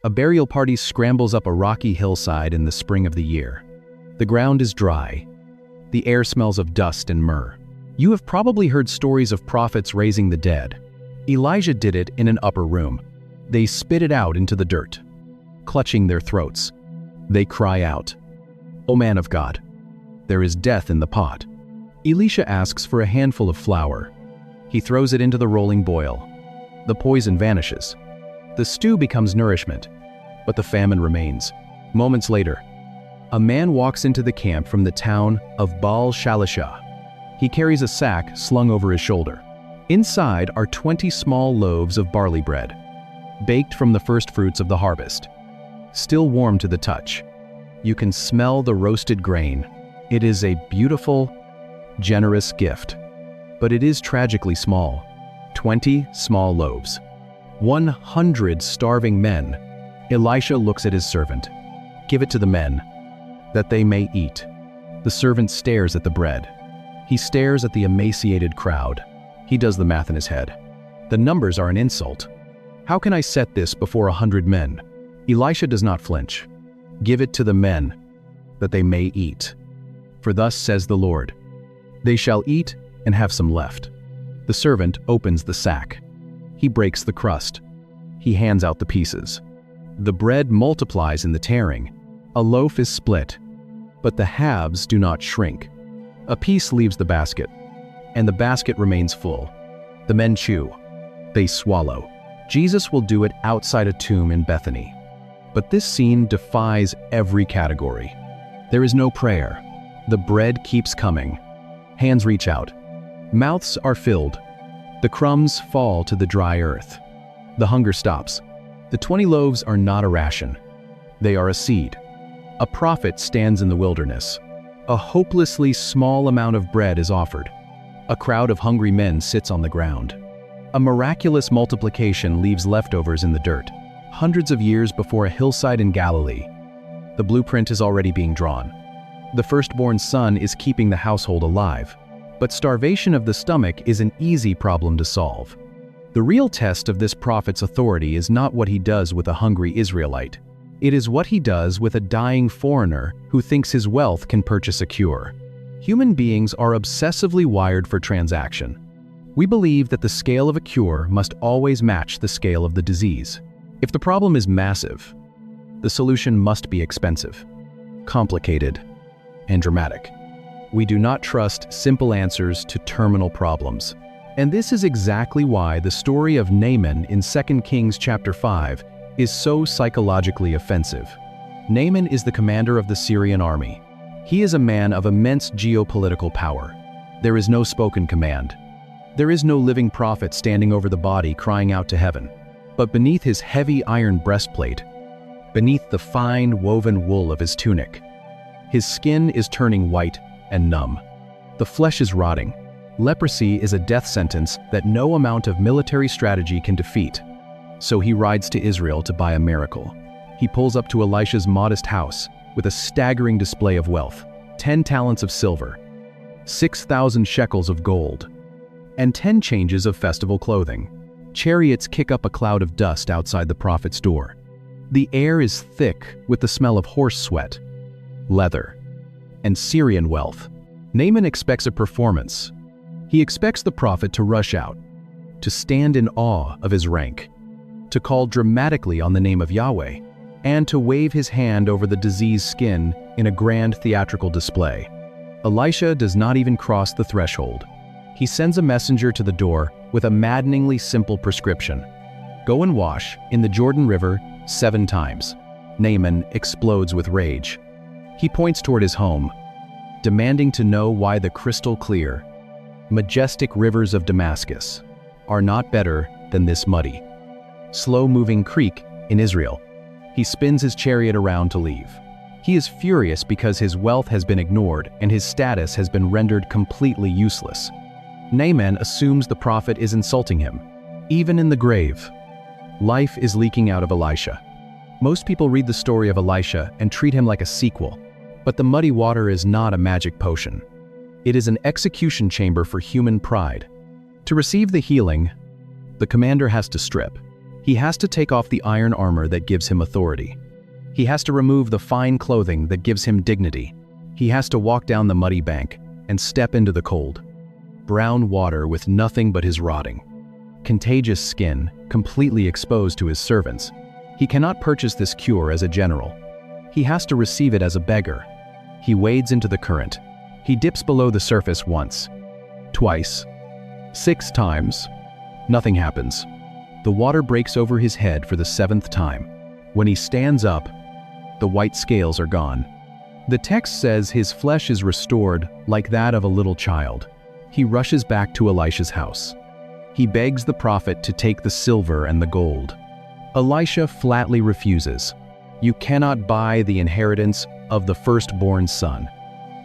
A burial party scrambles up a rocky hillside in the spring of the year. The ground is dry. The air smells of dust and myrrh. You have probably heard stories of prophets raising the dead. Elijah did it in an upper room. They spit it out into the dirt. Clutching their throats, they cry out, "O man of God, there is death in the pot." Elisha asks for a handful of flour. He throws it into the rolling boil. The poison vanishes. The stew becomes nourishment, but the famine remains. Moments later, a man walks into the camp from the town of Baal-Shalisha. He carries a sack slung over his shoulder. Inside are 20 small loaves of barley bread, baked from the first fruits of the harvest. Still warm to the touch. You can smell the roasted grain. It is a beautiful, generous gift. But it is tragically small. 20 small loaves. 100 starving men. Elisha looks at his servant. "Give it to the men, that they may eat." The servant stares at the bread. He stares at the emaciated crowd. He does the math in his head. The numbers are an insult. How can I set this before 100 men? Elisha does not flinch. "Give it to the men, that they may eat. For thus says the Lord, they shall eat and have some left." The servant opens the sack. He breaks the crust. He hands out the pieces. The bread multiplies in the tearing. A loaf is split, but the halves do not shrink. A piece leaves the basket, and the basket remains full. The men chew. They swallow. Jesus will do it outside a tomb in Bethany. But this scene defies every category. There is no prayer. The bread keeps coming. Hands reach out. Mouths are filled. The crumbs fall to the dry earth. The hunger stops. The 20 loaves are not a ration. They are a seed. A prophet stands in the wilderness. A hopelessly small amount of bread is offered. A crowd of hungry men sits on the ground. A miraculous multiplication leaves leftovers in the dirt. Hundreds of years before a hillside in Galilee, the blueprint is already being drawn. The firstborn son is keeping the household alive. But starvation of the stomach is an easy problem to solve. The real test of this prophet's authority is not what he does with a hungry Israelite. It is what he does with a dying foreigner who thinks his wealth can purchase a cure. Human beings are obsessively wired for transaction. We believe that the scale of a cure must always match the scale of the disease. If the problem is massive, the solution must be expensive, complicated, and dramatic. We do not trust simple answers to terminal problems. And this is exactly why the story of Naaman in 2 Kings chapter 5 is so psychologically offensive. Naaman is the commander of the Syrian army. He is a man of immense geopolitical power. There is no spoken command. There is no living prophet standing over the body crying out to heaven. But beneath his heavy iron breastplate, beneath the fine woven wool of his tunic, his skin is turning white and numb. The flesh is rotting. Leprosy is a death sentence that no amount of military strategy can defeat. So he rides to Israel to buy a miracle. He pulls up to Elisha's modest house with a staggering display of wealth: 10 talents of silver, 6,000 shekels of gold, and 10 changes of festival clothing. Chariots kick up a cloud of dust outside the prophet's door. The air is thick with the smell of horse sweat, leather, and Syrian wealth. Naaman expects a performance. He expects the prophet to rush out, to stand in awe of his rank, to call dramatically on the name of Yahweh, and to wave his hand over the diseased skin in a grand theatrical display. Elisha does not even cross the threshold. He sends a messenger to the door with a maddeningly simple prescription: go and wash in the Jordan River 7 times. Naaman explodes with rage. He points toward his home, demanding to know why the crystal-clear, majestic rivers of Damascus are not better than this muddy, slow-moving creek in Israel. He spins his chariot around to leave. He is furious because his wealth has been ignored and his status has been rendered completely useless. Naaman assumes the prophet is insulting him, even in the grave. Life is leaking out of Elisha. Most people read the story of Elisha and treat him like a sequel, but the muddy water is not a magic potion. It is an execution chamber for human pride. To receive the healing, the commander has to strip. He has to take off the iron armor that gives him authority. He has to remove the fine clothing that gives him dignity. He has to walk down the muddy bank and step into the cold, brown water with nothing but his rotting, contagious skin, completely exposed to his servants. He cannot purchase this cure as a general. He has to receive it as a beggar. He wades into the current. He dips below the surface once, twice, 6 times. Nothing happens. The water breaks over his head for the 7th time. When he stands up, the white scales are gone. The text says his flesh is restored like that of a little child. He rushes back to Elisha's house. He begs the prophet to take the silver and the gold. Elisha flatly refuses. You cannot buy the inheritance of the firstborn son.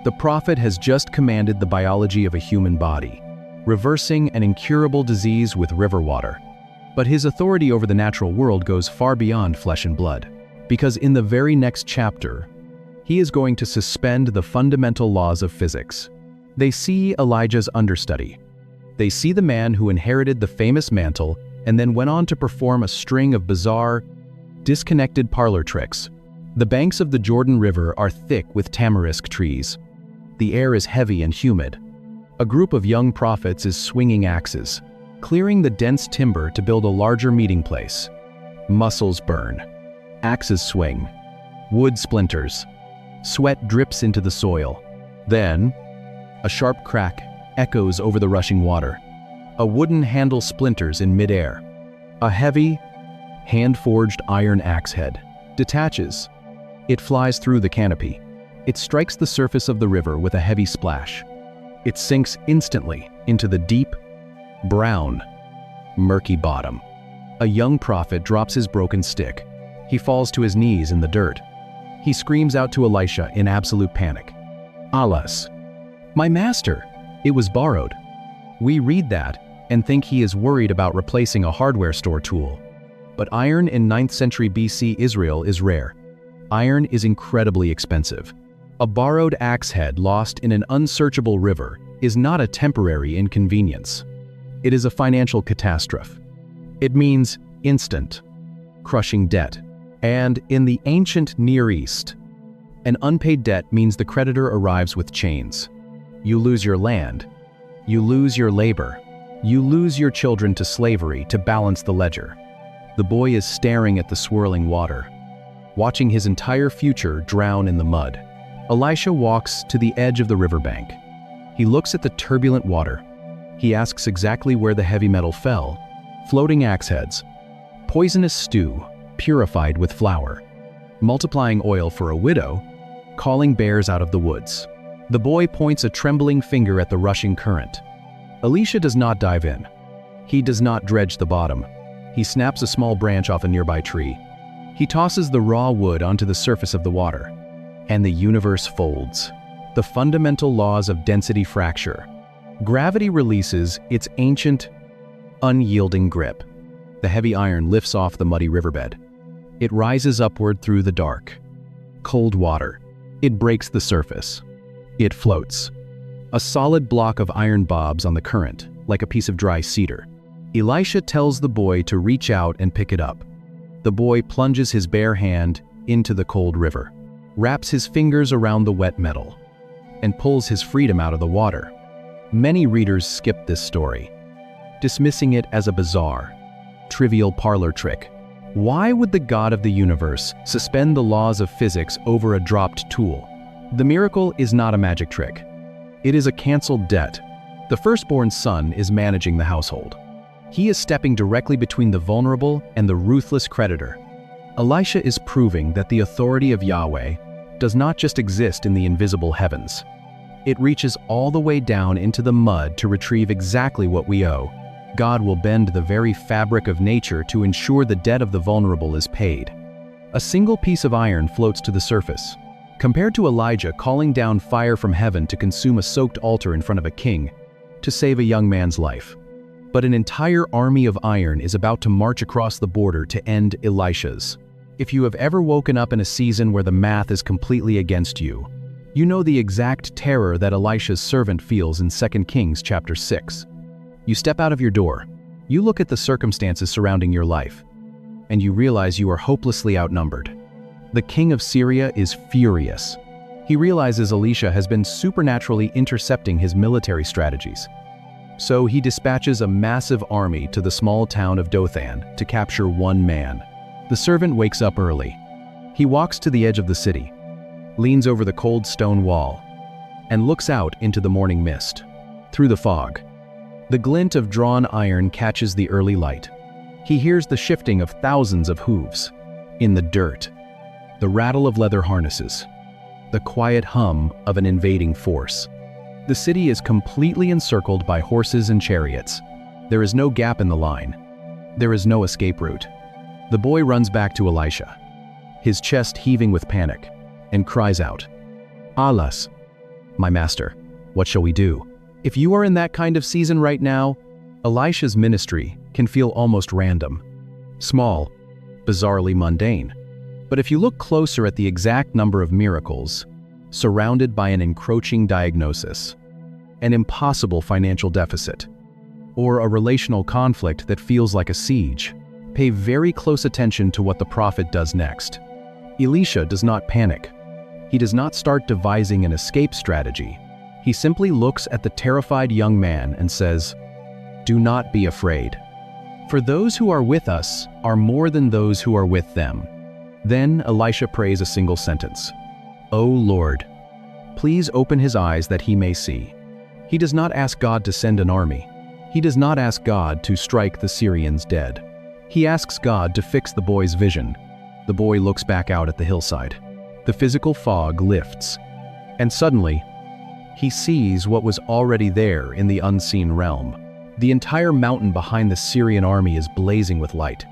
The prophet has just commanded the biology of a human body, reversing an incurable disease with river water. But his authority over the natural world goes far beyond flesh and blood, because in the very next chapter, he is going to suspend the fundamental laws of physics. They see Elijah's understudy. They see the man who inherited the famous mantle and then went on to perform a string of bizarre, disconnected parlor tricks. The banks of the Jordan River are thick with tamarisk trees. The air is heavy and humid. A group of young prophets is swinging axes, clearing the dense timber to build a larger meeting place. Muscles burn. Axes swing. Wood splinters. Sweat drips into the soil. Then, a sharp crack echoes over the rushing water. A wooden handle splinters in midair. A heavy, hand-forged iron axe head detaches. It flies through the canopy. It strikes the surface of the river with a heavy splash. It sinks instantly into the deep, brown, murky bottom. A young prophet drops his broken stick. He falls to his knees in the dirt. He screams out to Elisha in absolute panic. "Alas, my master, it was borrowed." We read that and think he is worried about replacing a hardware store tool. But iron in 9th century BC Israel is rare. Iron is incredibly expensive. A borrowed axe head lost in an unsearchable river is not a temporary inconvenience. It is a financial catastrophe. It means instant, crushing debt. And in the ancient Near East, an unpaid debt means the creditor arrives with chains. You lose your land. You lose your labor. You lose your children to slavery to balance the ledger. The boy is staring at the swirling water, watching his entire future drown in the mud. Elisha walks to the edge of the riverbank. He looks at the turbulent water. He asks exactly where the heavy metal fell. Floating axe heads. Poisonous stew, purified with flour. Multiplying oil for a widow, calling bears out of the woods. The boy points a trembling finger at the rushing current. Elisha does not dive in. He does not dredge the bottom. He snaps a small branch off a nearby tree. He tosses the raw wood onto the surface of the water. And the universe folds. The fundamental laws of density fracture. Gravity releases its ancient, unyielding grip. The heavy iron lifts off the muddy riverbed. It rises upward through the dark, cold water. It breaks the surface. It floats. A solid block of iron bobs on the current, like a piece of dry cedar. Elisha tells the boy to reach out and pick it up. The boy plunges his bare hand into the cold river, wraps his fingers around the wet metal, and pulls his freedom out of the water. Many readers skip this story, dismissing it as a bizarre, trivial parlor trick. Why would the God of the universe suspend the laws of physics over a dropped tool? The miracle is not a magic trick. It is a canceled debt. The firstborn son is managing the household. He is stepping directly between the vulnerable and the ruthless creditor. Elisha is proving that the authority of Yahweh does not just exist in the invisible heavens. It reaches all the way down into the mud to retrieve exactly what we owe. God will bend the very fabric of nature to ensure the debt of the vulnerable is paid. A single piece of iron floats to the surface. Compared to Elijah calling down fire from heaven to consume a soaked altar in front of a king, to save a young man's life. But an entire army of iron is about to march across the border to end Elisha's. If you have ever woken up in a season where the math is completely against you, you know the exact terror that Elisha's servant feels in 2 Kings chapter 6. You step out of your door. You look at the circumstances surrounding your life. and you realize you are hopelessly outnumbered. The king of Syria is furious. He realizes Elisha has been supernaturally intercepting his military strategies. So he dispatches a massive army to the small town of Dothan to capture one man. The servant wakes up early. He walks to the edge of the city, leans over the cold stone wall, and looks out into the morning mist. Through the fog, the glint of drawn iron catches the early light. He hears the shifting of thousands of hooves. In the dirt, the rattle of leather harnesses, the quiet hum of an invading force. The city is completely encircled by horses and chariots. There is no gap in the line. There is no escape route. The boy runs back to Elisha, his chest heaving with panic, and cries out, "Alas, my master, what shall we do?" If you are in that kind of season right now, Elisha's ministry can feel almost random, small, bizarrely mundane. But if you look closer at the exact number of miracles, surrounded by an encroaching diagnosis, an impossible financial deficit, or a relational conflict that feels like a siege, pay very close attention to what the prophet does next. Elisha does not panic. He does not start devising an escape strategy. He simply looks at the terrified young man and says, "Do not be afraid. For those who are with us are more than those who are with them." Then Elisha prays a single sentence, "O Lord, please open his eyes that he may see." He does not ask God to send an army. He does not ask God to strike the Syrians dead. He asks God to fix the boy's vision. The boy looks back out at the hillside. The physical fog lifts, and suddenly, he sees what was already there in the unseen realm. The entire mountain behind the Syrian army is blazing with light.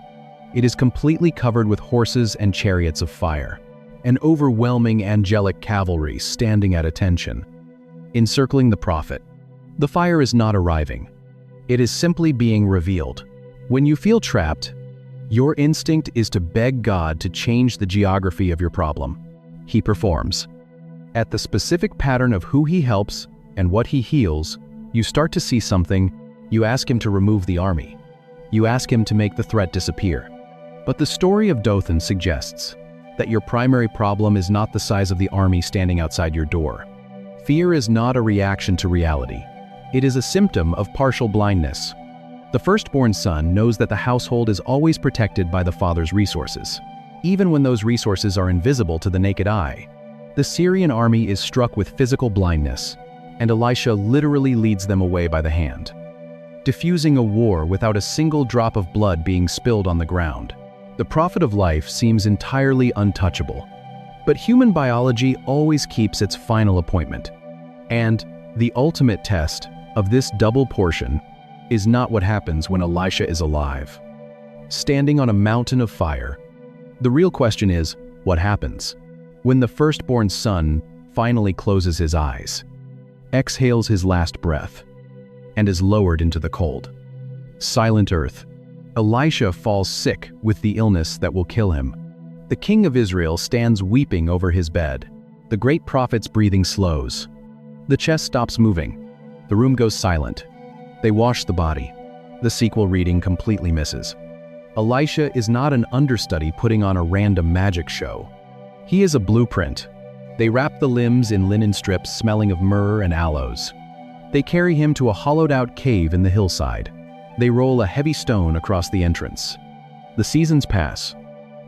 It is completely covered with horses and chariots of fire, an overwhelming angelic cavalry standing at attention, encircling the prophet. The fire is not arriving. It is simply being revealed. When you feel trapped, your instinct is to beg God to change the geography of your problem. He performs. At the specific pattern of who he helps and what he heals, you start to see something. You ask him to remove the army. You ask him to make the threat disappear. But the story of Dothan suggests that your primary problem is not the size of the army standing outside your door. Fear is not a reaction to reality. It is a symptom of partial blindness. The firstborn son knows that the household is always protected by the father's resources, even when those resources are invisible to the naked eye. The Syrian army is struck with physical blindness, and Elisha literally leads them away by the hand, diffusing a war without a single drop of blood being spilled on the ground. The prophet of life seems entirely untouchable, but human biology always keeps its final appointment. And the ultimate test of this double portion is not what happens when Elisha is alive, standing on a mountain of fire. The real question is, what happens when the firstborn son finally closes his eyes, exhales his last breath, and is lowered into the cold, silent earth? Elisha falls sick with the illness that will kill him. The king of Israel stands weeping over his bed. The great prophet's breathing slows. The chest stops moving. The room goes silent. They wash the body. The sequel reading completely misses. Elisha is not an understudy putting on a random magic show. He is a blueprint. They wrap the limbs in linen strips smelling of myrrh and aloes. They carry him to a hollowed-out cave in the hillside. They roll a heavy stone across the entrance. The seasons pass.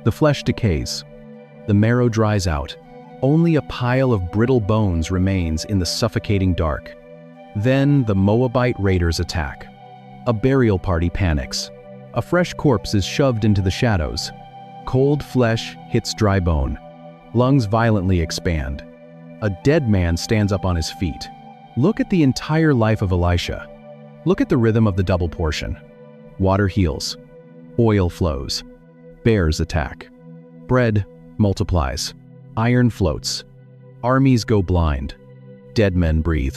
The flesh decays. The marrow dries out. Only a pile of brittle bones remains in the suffocating dark. Then the Moabite raiders attack. A burial party panics. A fresh corpse is shoved into the shadows. Cold flesh hits dry bone. Lungs violently expand. A dead man stands up on his feet. Look at the entire life of Elisha. Look at the rhythm of the double portion. Water heals. Oil flows. Bears attack. Bread multiplies. Iron floats. Armies go blind. Dead men breathe.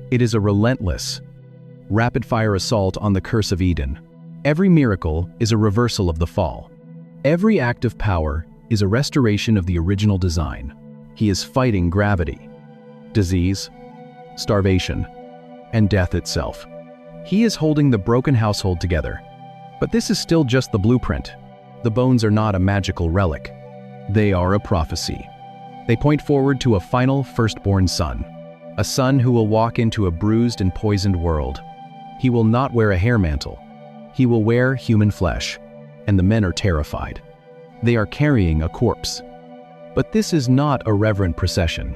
It is a relentless, rapid-fire assault on the curse of Eden. Every miracle is a reversal of the fall. Every act of power is a restoration of the original design. He is fighting gravity, disease, starvation, and death itself. He is holding the broken household together. But this is still just the blueprint. The bones are not a magical relic. They are a prophecy. They point forward to a final firstborn son, a son who will walk into a bruised and poisoned world. He will not wear a hair mantle. He will wear human flesh, and the men are terrified. They are carrying a corpse. But this is not a reverent procession.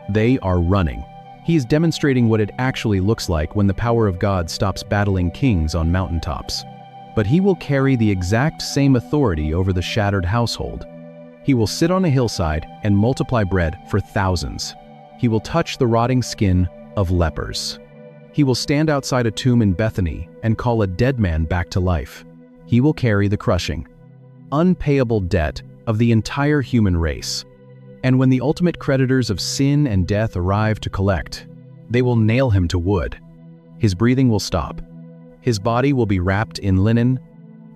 They are running. He is demonstrating what it actually looks like when the power of God stops battling kings on mountaintops. But he will carry the exact same authority over the shattered household. He will sit on a hillside and multiply bread for thousands. He will touch the rotting skin of lepers. He will stand outside a tomb in Bethany and call a dead man back to life. He will carry the crushing, unpayable debt of the entire human race. And when the ultimate creditors of sin and death arrive to collect, they will nail him to wood. His breathing will stop. His body will be wrapped in linen.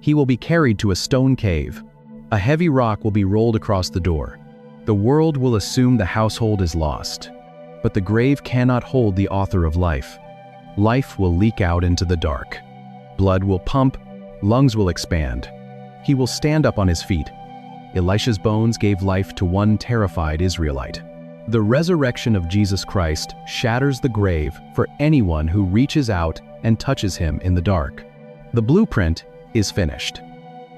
He will be carried to a stone cave. A heavy rock will be rolled across the door. The world will assume the household is lost. But the grave cannot hold the author of life. Life will leak out into the dark. Blood will pump, lungs will expand. He will stand up on his feet. Elisha's bones gave life to one terrified Israelite. The resurrection of Jesus Christ shatters the grave for anyone who reaches out and touches him in the dark. The blueprint is finished.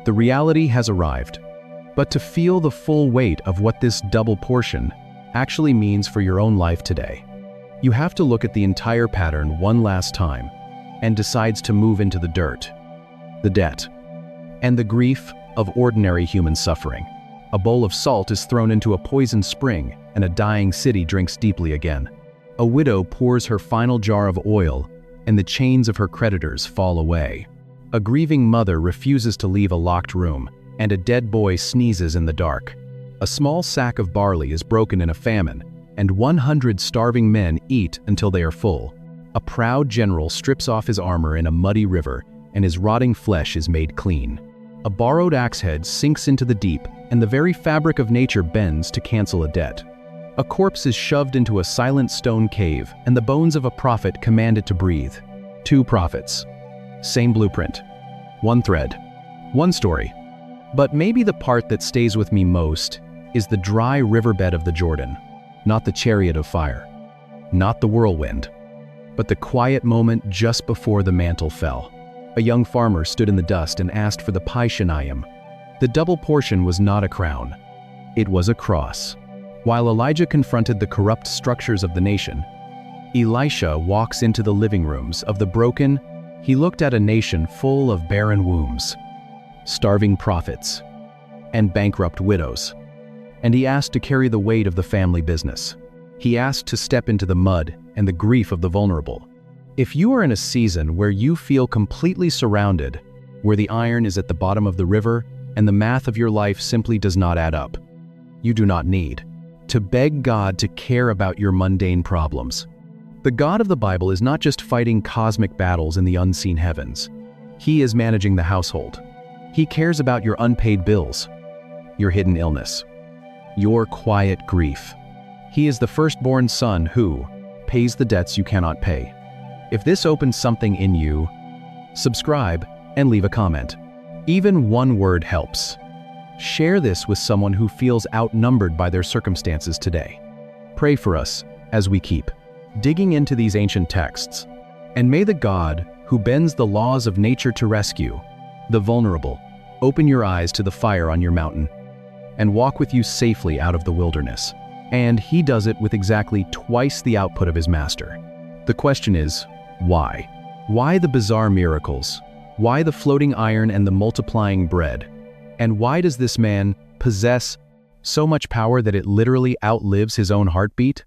The reality has arrived. But to feel the full weight of what this double portion actually means for your own life today, you have to look at the entire pattern one last time and decides to move into the dirt, the debt, and the grief of ordinary human suffering. A bowl of salt is thrown into a poisoned spring, and a dying city drinks deeply again. A widow pours her final jar of oil, and the chains of her creditors fall away. A grieving mother refuses to leave a locked room, and a dead boy sneezes in the dark. A small sack of barley is broken in a famine, and 100 starving men eat until they are full. A proud general strips off his armor in a muddy river, and his rotting flesh is made clean. A borrowed axe head sinks into the deep, and the very fabric of nature bends to cancel a debt. A corpse is shoved into a silent stone cave, and the bones of a prophet command it to breathe. 2 prophets. Same blueprint. 1 thread. 1 story. But maybe the part that stays with me most is the dry riverbed of the Jordan. Not the chariot of fire. Not the whirlwind. But the quiet moment just before the mantle fell. A young farmer stood in the dust and asked for the Paishanayim. The double portion was not a crown. It was a cross. While Elijah confronted the corrupt structures of the nation, Elisha walks into the living rooms of the broken. He looked at a nation full of barren wombs, starving prophets, and bankrupt widows. And he asked to carry the weight of the family business. He asked to step into the mud and the grief of the vulnerable. If you are in a season where you feel completely surrounded, where the iron is at the bottom of the river and the math of your life simply does not add up, you do not need to beg God to care about your mundane problems. The God of the Bible is not just fighting cosmic battles in the unseen heavens. He is managing the household. He cares about your unpaid bills, your hidden illness, your quiet grief. He is the firstborn son who pays the debts you cannot pay. If this opens something in you, subscribe and leave a comment. Even one word helps. Share this with someone who feels outnumbered by their circumstances today. Pray for us as we keep digging into these ancient texts. And may the God who bends the laws of nature to rescue the vulnerable open your eyes to the fire on your mountain and walk with you safely out of the wilderness. And he does it with exactly twice the output of his master. The question is, why? Why the bizarre miracles? Why the floating iron and the multiplying bread? And why does this man possess so much power that it literally outlives his own heartbeat?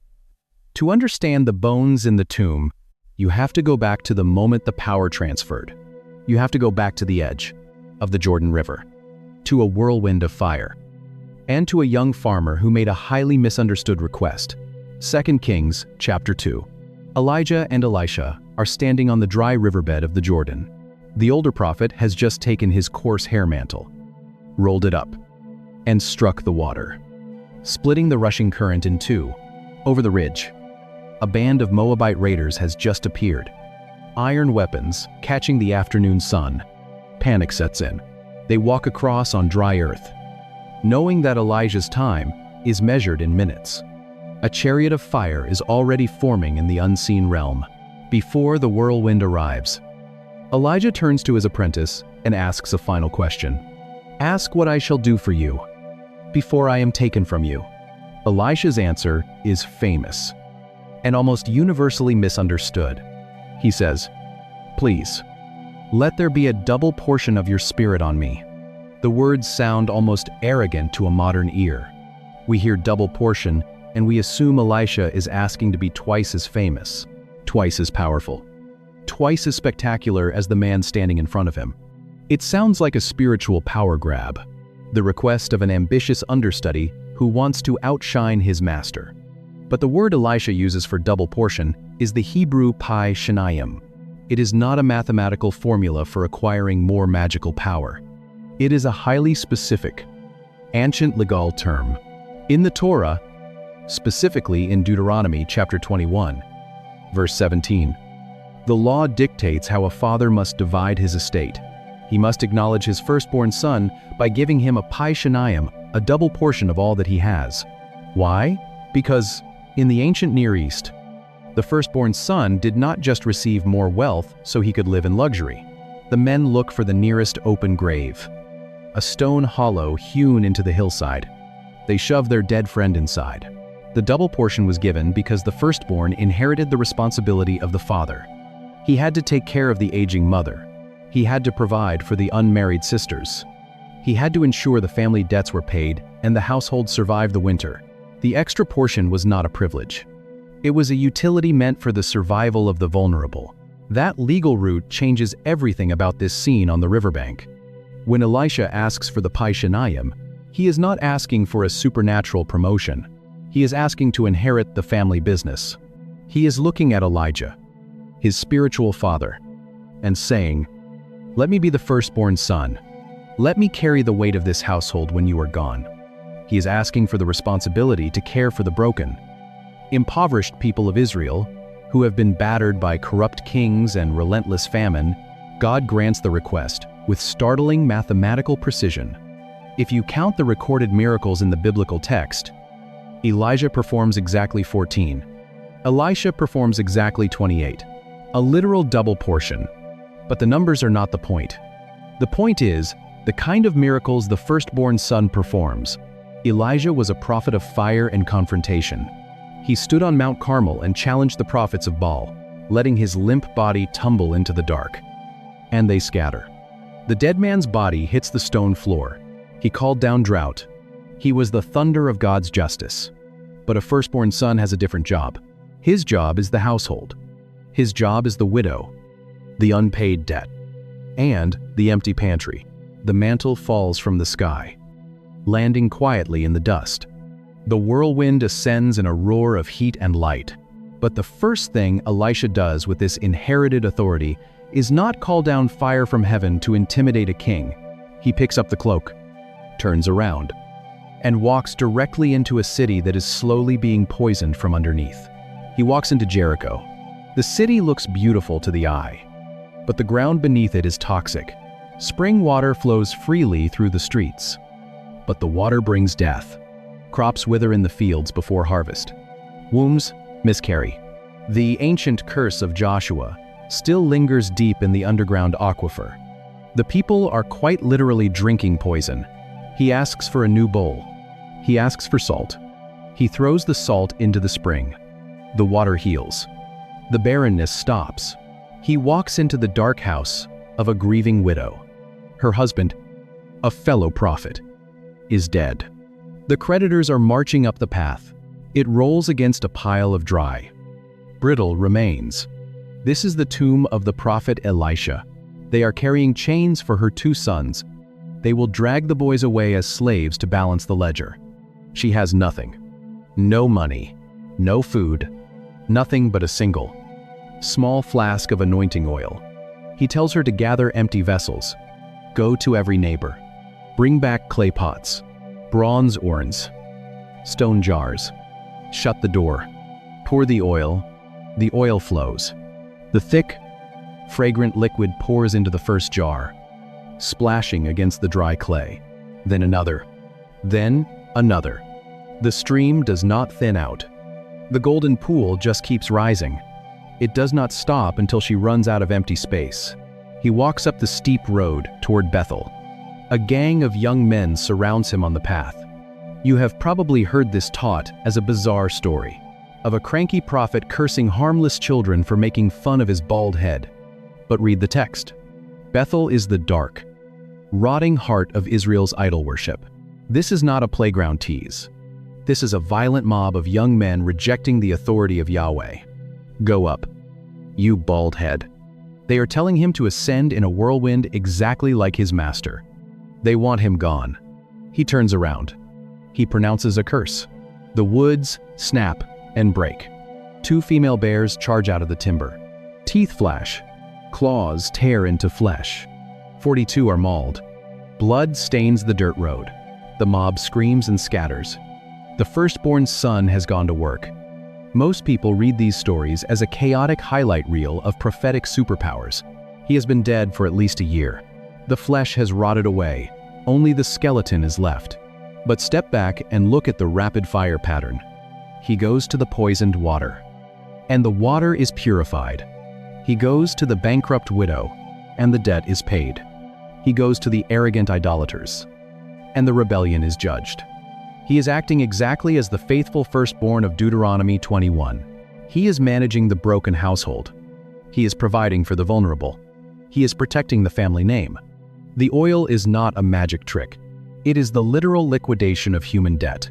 To understand the bones in the tomb, you have to go back to the moment the power transferred. You have to go back to the edge of the Jordan River, to a whirlwind of fire, and to a young farmer who made a highly misunderstood request. 2 Kings chapter 2. Elijah and Elisha are standing on the dry riverbed of the Jordan. The older prophet has just taken his coarse hair mantle, rolled it up, and struck the water, splitting the rushing current in two. Over the ridge, a band of Moabite raiders has just appeared. Iron weapons catching the afternoon sun. Panic sets in. They walk across on dry earth, knowing that Elijah's time is measured in minutes. A chariot of fire is already forming in the unseen realm, before the whirlwind arrives. Elijah turns to his apprentice and asks a final question. "Ask what I shall do for you before I am taken from you." Elisha's answer is famous and almost universally misunderstood. He says, "Please, let there be a double portion of your spirit on me." The words sound almost arrogant to a modern ear. We hear double portion and we assume Elisha is asking to be twice as famous, twice as powerful, twice as spectacular as the man standing in front of him. It sounds like a spiritual power grab, the request of an ambitious understudy who wants to outshine his master. But the word Elisha uses for double portion is the Hebrew pi shenayim. It is not a mathematical formula for acquiring more magical power. It is a highly specific, ancient legal term. In the Torah, specifically in Deuteronomy chapter 21, verse 17, the law dictates how a father must divide his estate. He must acknowledge his firstborn son by giving him a pi shenayim, a double portion of all that he has. Why? Because in the ancient Near East, the firstborn son did not just receive more wealth so he could live in luxury. The men look for the nearest open grave, a stone hollow hewn into the hillside. They shove their dead friend inside. The double portion was given because the firstborn inherited the responsibility of the father. He had to take care of the aging mother. He had to provide for the unmarried sisters. He had to ensure the family debts were paid and the household survived the winter. The extra portion was not a privilege. It was a utility meant for the survival of the vulnerable. That legal route changes everything about this scene on the riverbank. When Elisha asks for the pi shenayim, he is not asking for a supernatural promotion. He is asking to inherit the family business. He is looking at Elijah, his spiritual father, and saying, "Let me be the firstborn son. Let me carry the weight of this household when you are gone." He is asking for the responsibility to care for the broken, impoverished people of Israel, who have been battered by corrupt kings and relentless famine. God grants the request with startling mathematical precision. If you count the recorded miracles in the biblical text, Elijah performs exactly 14. Elisha performs exactly 28. A literal double portion. But the numbers are not the point. The point is, the kind of miracles the firstborn son performs. Elijah was a prophet of fire and confrontation. He stood on Mount Carmel and challenged the prophets of Baal, letting his limp body tumble into the dark. And they scatter. The dead man's body hits the stone floor. He called down drought. He was the thunder of God's justice. But a firstborn son has a different job. His job is the household. His job is the widow, the unpaid debt, and the empty pantry. The mantle falls from the sky, landing quietly in the dust. The whirlwind ascends in a roar of heat and light. But the first thing Elisha does with this inherited authority is not call down fire from heaven to intimidate a king. He picks up the cloak, turns around, and walks directly into a city that is slowly being poisoned from underneath. He walks into Jericho. The city looks beautiful to the eye, but the ground beneath it is toxic. Spring water flows freely through the streets, but the water brings death. Crops wither in the fields before harvest. Wombs miscarry. The ancient curse of Joshua still lingers deep in the underground aquifer. The people are quite literally drinking poison. He asks for a new bowl. He asks for salt. He throws the salt into the spring. The water heals. The barrenness stops. He walks into the dark house of a grieving widow. Her husband, a fellow prophet, is dead. The creditors are marching up the path. It rolls against a pile of dry, brittle remains. This is the tomb of the prophet Elisha. They are carrying chains for her 2 sons. They will drag the boys away as slaves to balance the ledger. She has nothing. No money, no food, nothing but a single, small flask of anointing oil. He tells her to gather empty vessels. Go to every neighbor. Bring back clay pots, bronze urns, stone jars. Shut the door. Pour the oil. The oil flows. The thick, fragrant liquid pours into the first jar. splashing against the dry clay. Then another. Then another. The stream does not thin out. The golden pool just keeps rising. It does not stop until she runs out of empty space. He walks up the steep road toward Bethel. A gang of young men surrounds him on the path. You have probably heard this taught as a bizarre story of a cranky prophet cursing harmless children for making fun of his bald head. But read the text. Bethel is the dark, rotting heart of Israel's idol worship. This is not a playground tease. This is a violent mob of young men rejecting the authority of Yahweh. Go up, you bald head. They are telling him to ascend in a whirlwind exactly like his master. They want him gone. He turns around. He pronounces a curse. The woods snap and break. 2 female bears charge out of the timber. Teeth flash. Claws tear into flesh. 42 are mauled. Blood stains the dirt road. The mob screams and scatters. The firstborn son has gone to work. Most people read these stories as a chaotic highlight reel of prophetic superpowers. He has been dead for at least a year. The flesh has rotted away. Only the skeleton is left. But step back and look at the rapid-fire pattern. He goes to the poisoned water, and the water is purified. He goes to the bankrupt widow, and the debt is paid. He goes to the arrogant idolaters, and the rebellion is judged. He is acting exactly as the faithful firstborn of Deuteronomy 21. He is managing the broken household. He is providing for the vulnerable. He is protecting the family name. The oil is not a magic trick. It is the literal liquidation of human debt.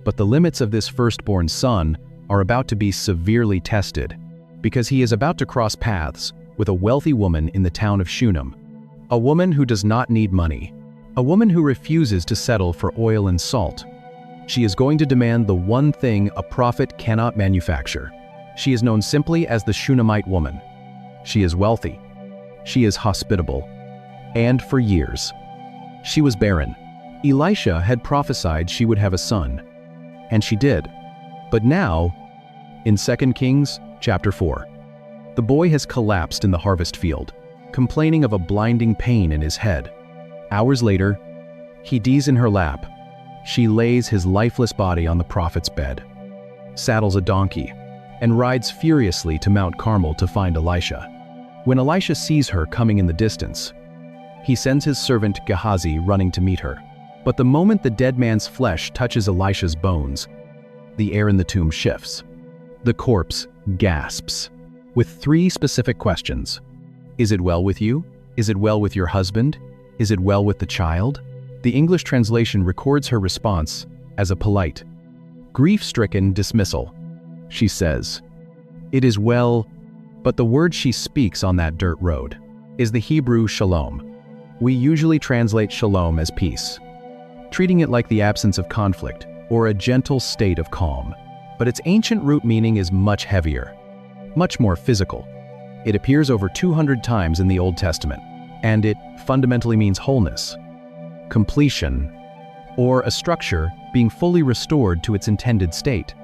But the limits of this firstborn son are about to be severely tested, because he is about to cross paths with a wealthy woman in the town of Shunem, a woman who does not need money, a woman who refuses to settle for oil and salt. She is going to demand the one thing a prophet cannot manufacture. She is known simply as the Shunammite woman. She is wealthy. She is hospitable. And for years, she was barren. Elisha had prophesied she would have a son, and she did. But now, in 2 Kings chapter 4, the boy has collapsed in the harvest field, complaining of a blinding pain in his head. Hours later, he dies in her lap. She lays his lifeless body on the prophet's bed, saddles a donkey, and rides furiously to Mount Carmel to find Elisha. When Elisha sees her coming in the distance, he sends his servant Gehazi running to meet her. But the moment the dead man's flesh touches Elisha's bones, the air in the tomb shifts. The corpse gasps, with 3 specific questions. Is it well with you? Is it well with your husband? Is it well with the child? The English translation records her response as a polite, grief-stricken dismissal. She says, "It is well," but the word she speaks on that dirt road is the Hebrew shalom. We usually translate shalom as peace, treating it like the absence of conflict or a gentle state of calm. But its ancient root meaning is much heavier, much more physical. It appears over 200 times in the Old Testament, and it fundamentally means wholeness, completion, or a structure being fully restored to its intended state.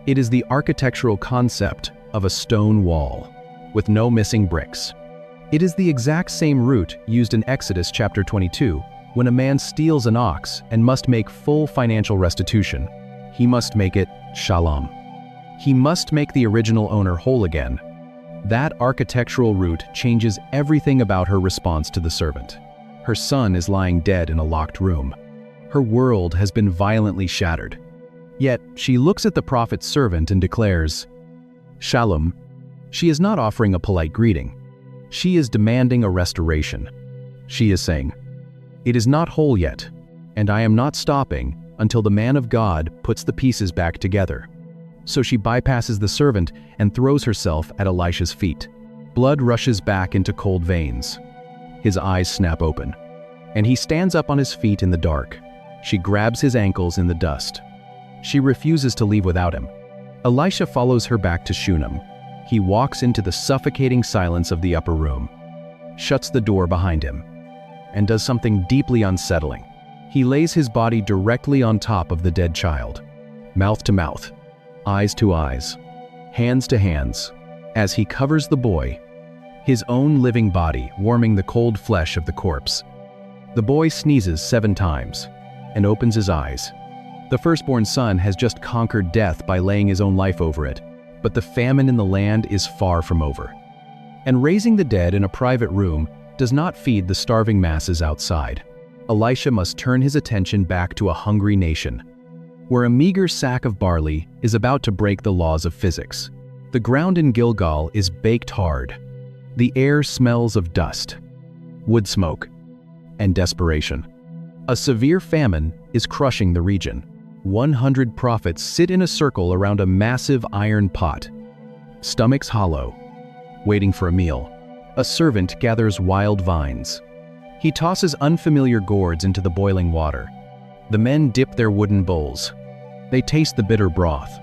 It is the architectural concept of a stone wall, with no missing bricks. It is the exact same root used in Exodus chapter 22, when a man steals an ox and must make full financial restitution. He must make it shalom. He must make the original owner whole again. That architectural root changes everything about her response to the servant. Her son is lying dead in a locked room. Her world has been violently shattered. Yet she looks at the prophet's servant and declares, "Shalom." She is not offering a polite greeting. She is demanding a restoration. She is saying, "It is not whole yet, and I am not stopping until the man of God puts the pieces back together." So she bypasses the servant and throws herself at Elisha's feet. Blood rushes back into cold veins. His eyes snap open, and he stands up on his feet in the dark. She grabs his ankles in the dust. She refuses to leave without him. Elisha follows her back to Shunem. He walks into the suffocating silence of the upper room, shuts the door behind him, and does something deeply unsettling. He lays his body directly on top of the dead child, mouth to mouth, eyes to eyes, hands to hands, as he covers the boy, his own living body warming the cold flesh of the corpse. The boy sneezes 7 times and opens his eyes. The firstborn son has just conquered death by laying his own life over it, but the famine in the land is far from over. And raising the dead in a private room does not feed the starving masses outside. Elisha must turn his attention back to a hungry nation, where a meager sack of barley is about to break the laws of physics. The ground in Gilgal is baked hard. The air smells of dust, wood smoke, and desperation. A severe famine is crushing the region. 100 prophets sit in a circle around a massive iron pot, stomachs hollow, waiting for a meal. A servant gathers wild vines. He tosses unfamiliar gourds into the boiling water. The men dip their wooden bowls. They taste the bitter broth.